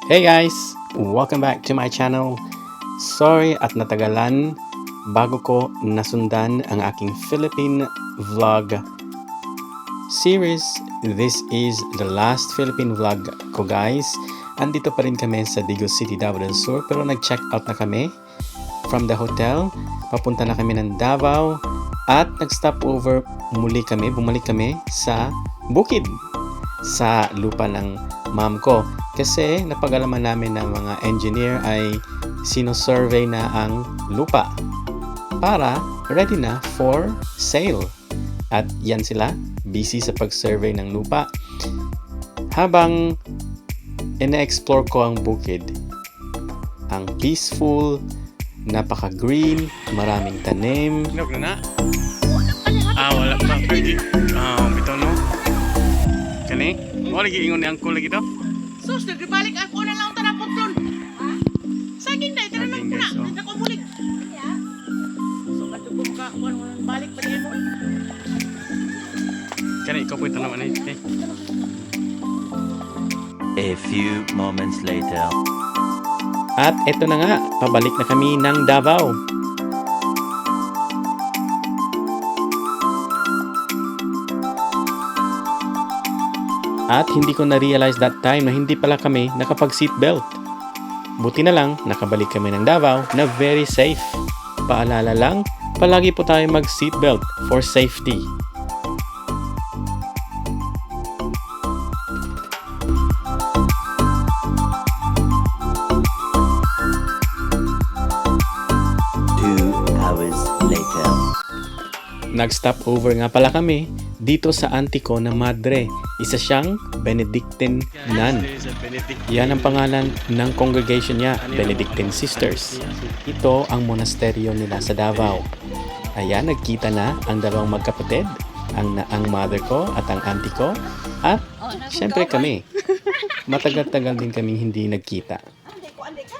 Hey guys! Welcome back to my channel. Sorry at natagalan bago ko nasundan ang aking Philippine vlog series. This is the last Philippine vlog ko guys. Andito pa rin kami sa Digos City, Davao del Sur, pero nag-check out na kami from the hotel. Papunta na kami ng Davao at nag-stop over bumalik kami sa bukid, sa lupa ng mom ko. Kasi napag-alaman namin na mga engineer ay sino-survey na ang lupa para ready na for sale. At yan sila, busy sa pag-survey ng lupa. Habang ina-explore ko ang bukid, ang peaceful, napaka-green, maraming tanim. Hinog na na? Wala pa. Bito no? Kani? Wala lagi ingon ni angkol lagi to? Sus, nagbalik ako na lang tarapot doon. Ha? Saging na, itanong ko na. Saging, Hindi ko mulik. So, katubong ka, balik pa niya mo. Kani, ikaw po ito naman eh. A few moments later. At eto na nga, pabalik na kami ng Davao. At hindi ko na-realize that time na hindi pala kami nakapag-seatbelt. Buti na lang, nakabalik kami ng Davao na very safe. Paalala lang, palagi po tayo mag-seatbelt for safety. Nag-stop over nga pala kami dito sa auntie ko na madre. Isa siyang Benedictine nun. Yan ang pangalan ng congregation niya, Benedictine Sisters. Ito ang monasteryo nila sa Davao. Ayan, nagkita na ang dalawang magkapatid, ang mother ko at ang auntie ko. At syempre kami. Matagal-tagal din kaming hindi nagkita.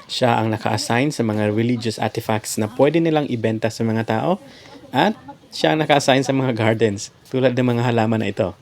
Siya ang naka-assign sa mga religious artifacts na pwede nilang ibenta sa mga tao. At siya ang naka-assign sa mga gardens, tulad ng mga halaman na ito.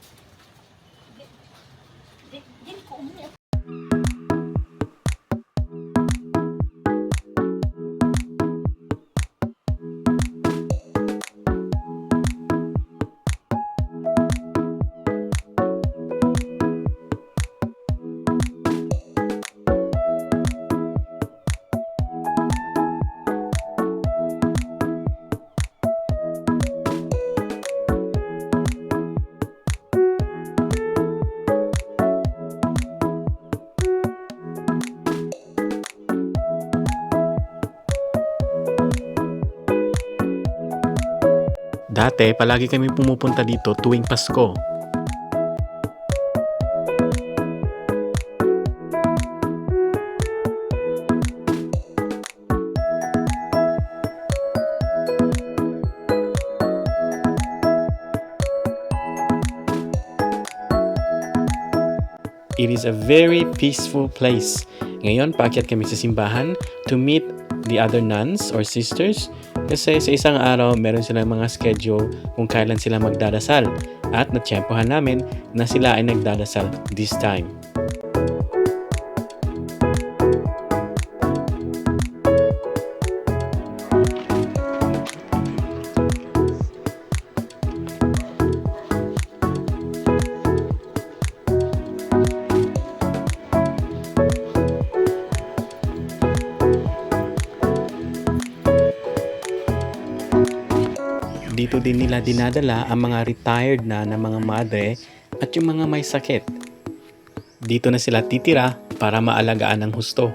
Dati, palagi kami pumupunta dito tuwing Pasko. It is a very peaceful place. Ngayon, paakyat kami sa simbahan to meet the other nuns or sisters. Kasi sa isang araw, meron silang mga schedule kung kailan sila magdadasal. At natsyempohan namin na sila ay nagdadasal this time. Dito din nila dinadala ang mga retired na mga madre at yung mga may sakit. Dito na sila titira para maalagaan ng husto.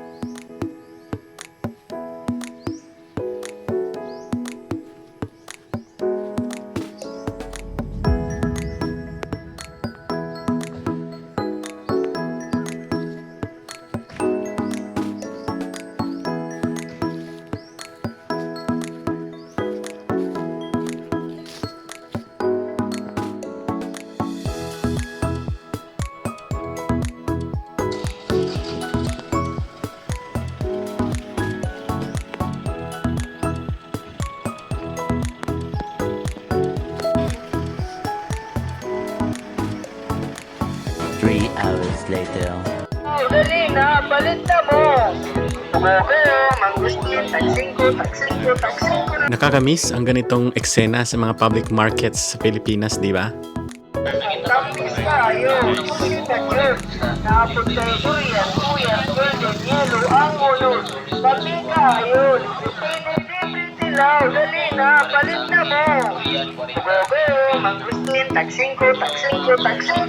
Hours later. Dali na, palit na Nakakamiss ang ganitong eksena sa mga public markets sa Pilipinas, di ba? Tamis tayo, susikat yun. Tapos tayo durian, kuyan, golden, yellow, ang ulod. Kami tayo, libre dilaw, dali na, palit na mo. Gogo, mangustin, taksing ko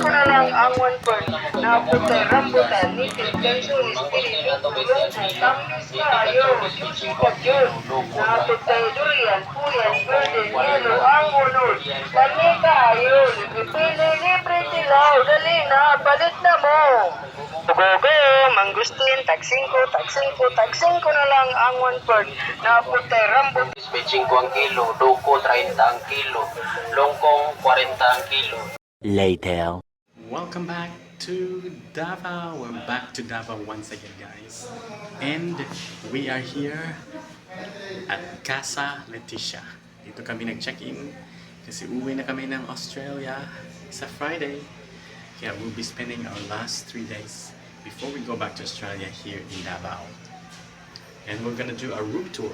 na lang ang 1/4. Napot tayo rambutan, nitil, ganso, espiritu, tulong. Tamis tayo, susikat yun. Napot tayo durian, kuyan, golden, yellow, ang ulod. Kami tayo, libre dilaw, dali na, palit na mo. Gogo, mangustin, taksing ko na lang ang 1/4. Napot tayo rambutan. 25 ang kilo, loko 30 ang kilo, longkong 40 ang kilo. Later. Welcome back to Davao. We're back to Davao once again, guys. And we are here at Casa Leticia. Dito kami nag-check-in kasi uwi na kami ng Australia sa Friday. Kaya we'll be spending our last 3 days before we go back to Australia here in Davao. And we're gonna do a room tour.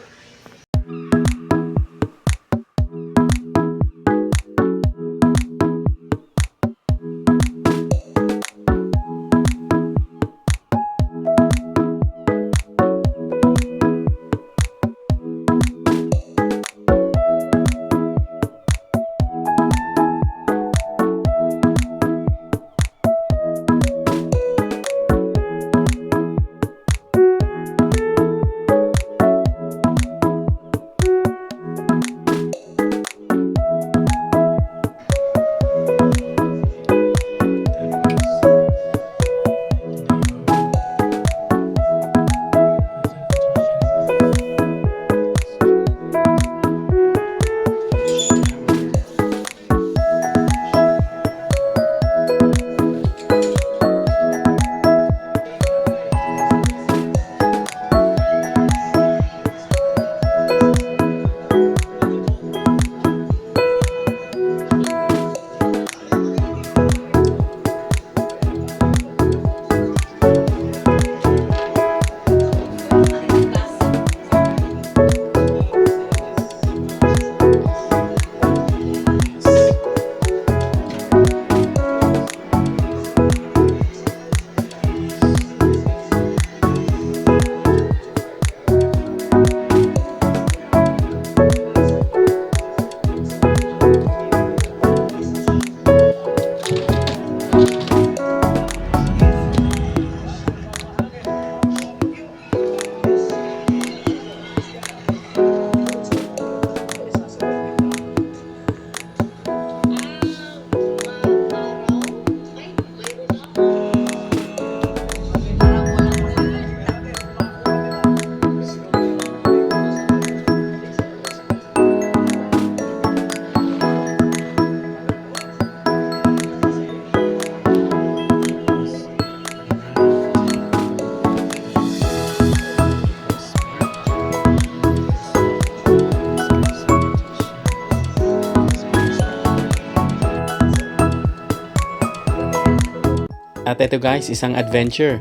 At ito guys, isang adventure.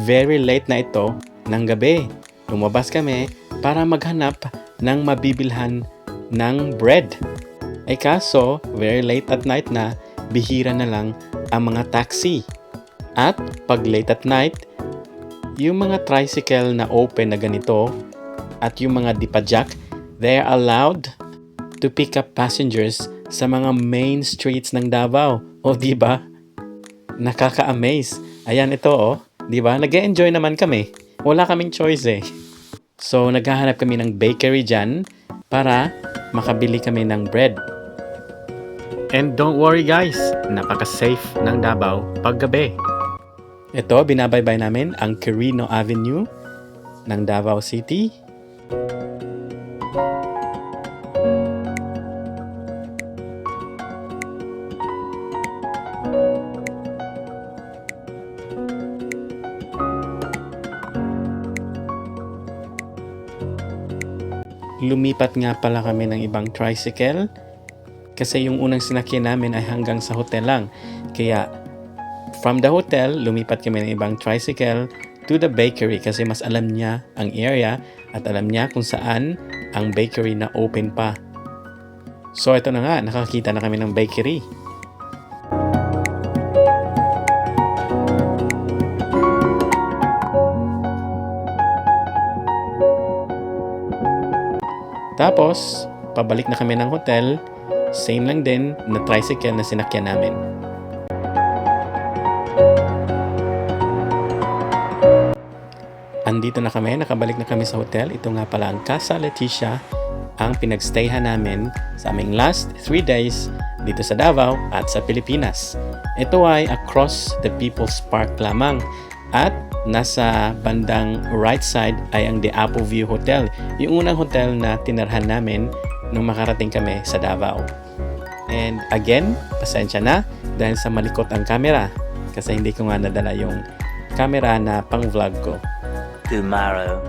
Very late na ito ng gabi. Lumabas kami para maghanap ng mabibilhan ng bread. Ay kaso, very late at night na, bihira na lang ang mga taxi. At pag late at night, yung mga tricycle na open na ganito at yung mga dipadjak, they are allowed to pick up passengers sa mga main streets ng Davao. O di ba? Nakaka-amaze. Ayan ito oh, 'di ba? Nag-enjoy naman kami. Wala kaming choice eh. So naghahanap kami ng bakery diyan para makabili kami ng bread. And don't worry guys, napaka-safe ng Davao paggabi. Ito, binabaybay namin ang Quirino Avenue ng Davao City. Lumipat nga pala kami ng ibang tricycle kasi yung unang sinakyan namin ay hanggang sa hotel lang. Kaya from the hotel, lumipat kami ng ibang tricycle to the bakery kasi mas alam niya ang area at alam niya kung saan ang bakery na open pa. So ito na nga, nakakita na kami ng bakery. Tapos, pabalik na kami ng hotel. Same lang din na tricycle na sinakyan namin. Andito na kami, nakabalik na kami sa hotel. Ito nga pala ang Casa Leticia, ang pinagstayhan namin sa aming last 3 days dito sa Davao at sa Pilipinas. Ito ay across the People's Park lamang at nasa bandang right side ay ang The Apple View Hotel, yung unang hotel na tinirhan namin nung makarating kami sa Davao. And again, pasensya na dahil sa malikot ang camera kasi hindi ko nga nadala yung camera na pang vlog ko. Tomorrow.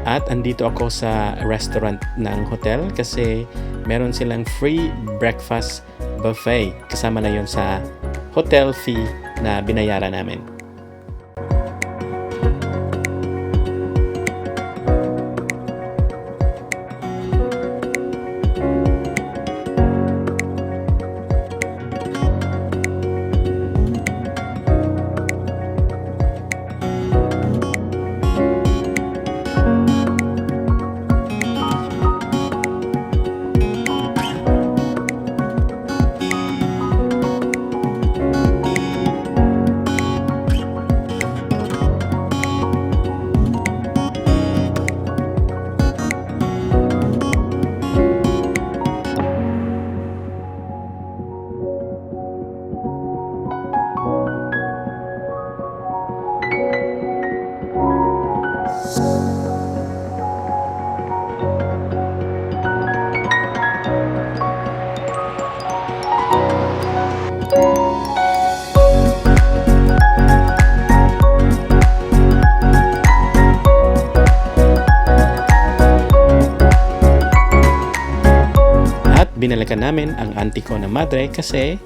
At andito ako sa restaurant ng hotel kasi meron silang free breakfast buffet. Kasama na yun sa hotel fee na binayaran namin. Binalikan namin ang auntie ko na madre kasi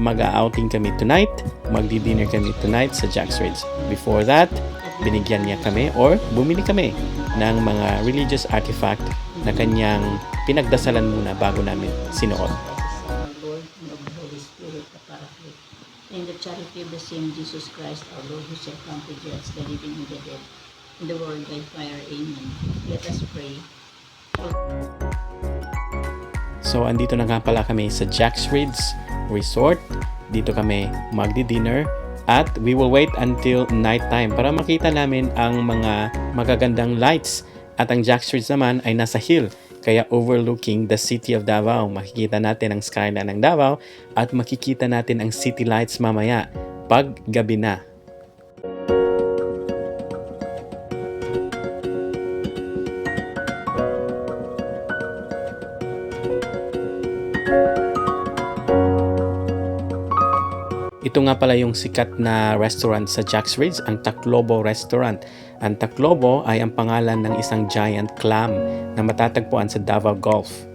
mag-outing kami tonight, magdi-dinner kami tonight sa Jack's Ridge. Before that, binigyan niya kami or bumili kami ng mga religious artifact na kanyang pinagdasalan muna bago namin sinuot. Our Lord and of the Holy Spirit, the Paraclete, in the charity of the same Jesus Christ, our Lord, who shall come to judge the living and the dead, in the world by fire. Amen. Let us pray. So, andito na nga pala kami sa Jack's Ridge Resort. Dito kami magdi-dinner at we will wait until nighttime para makita namin ang mga magagandang lights. At ang Jack's Ridge naman ay nasa hill, kaya overlooking the city of Davao. Makikita natin ang skyline ng Davao at makikita natin ang city lights mamaya pag gabi na. Ito nga pala yung sikat na restaurant sa Jack's Ridge, ang Taclobo Restaurant. Ang Taclobo ay ang pangalan ng isang giant clam na matatagpuan sa Davao Gulf.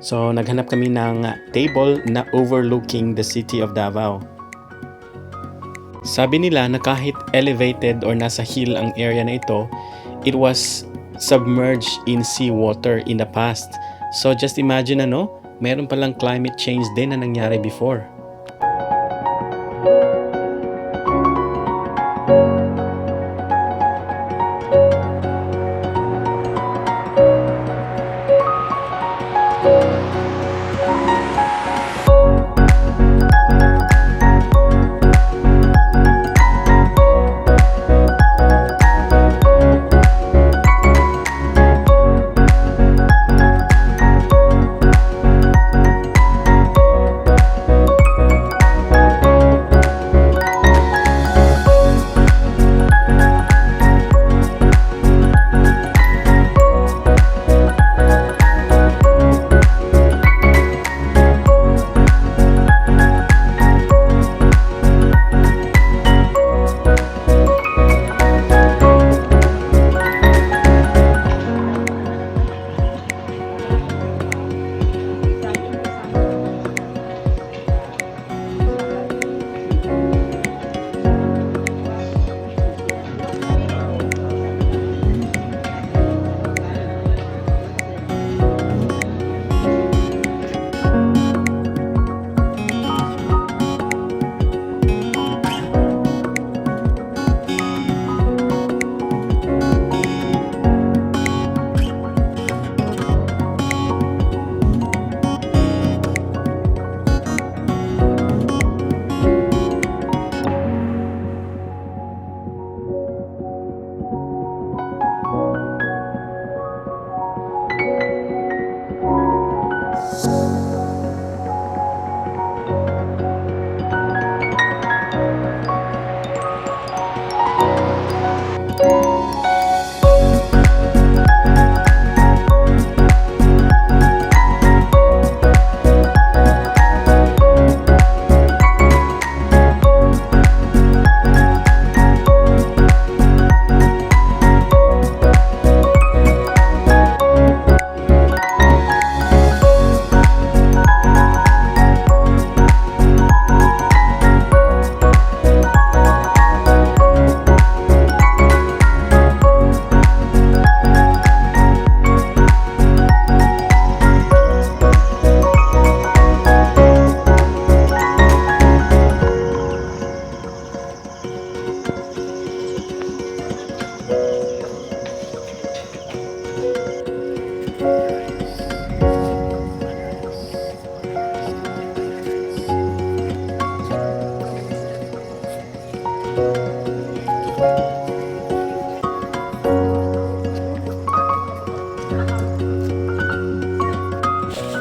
So, naghanap kami ng table na overlooking the city of Davao. Sabi nila na kahit elevated or nasa hill ang area na ito, it was submerged in seawater in the past. So, just imagine meron palang climate change din na nangyari before.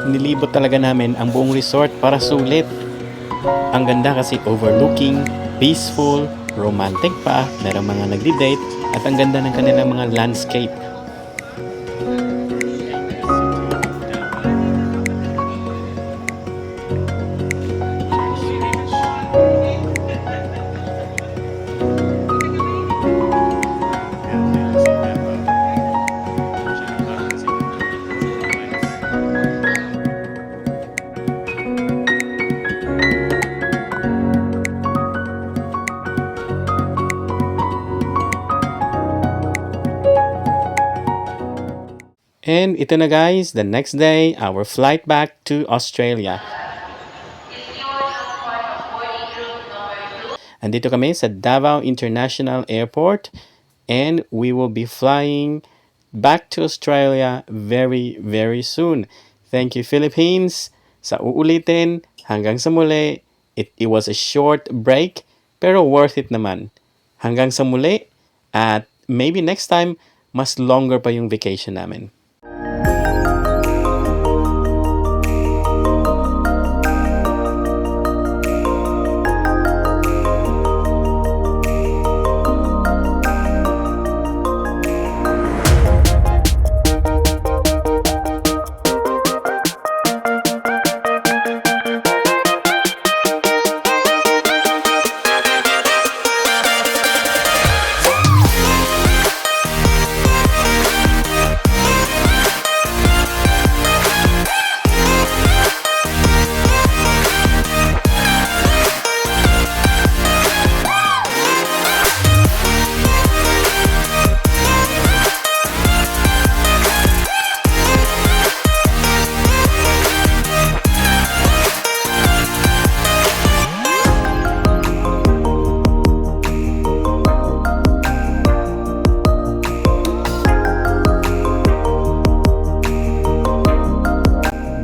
nilibot talaga namin ang buong resort para sulit. Ang ganda kasi overlooking, peaceful, romantic pa, merong mga nagdi-date, at ang ganda ng kanilang mga landscape. And ito na guys, the next day, our flight back to Australia. Andito kami sa Davao International Airport and we will be flying back to Australia very, very soon. Thank you Philippines sa uulitin. Hanggang sa muli, it was a short break pero worth it naman. Hanggang sa muli at maybe next time, mas longer pa yung vacation namin.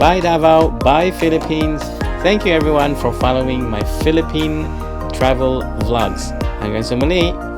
Bye Davao, bye Philippines. Thank you everyone for following my Philippine travel vlogs. Hanggang sa muli.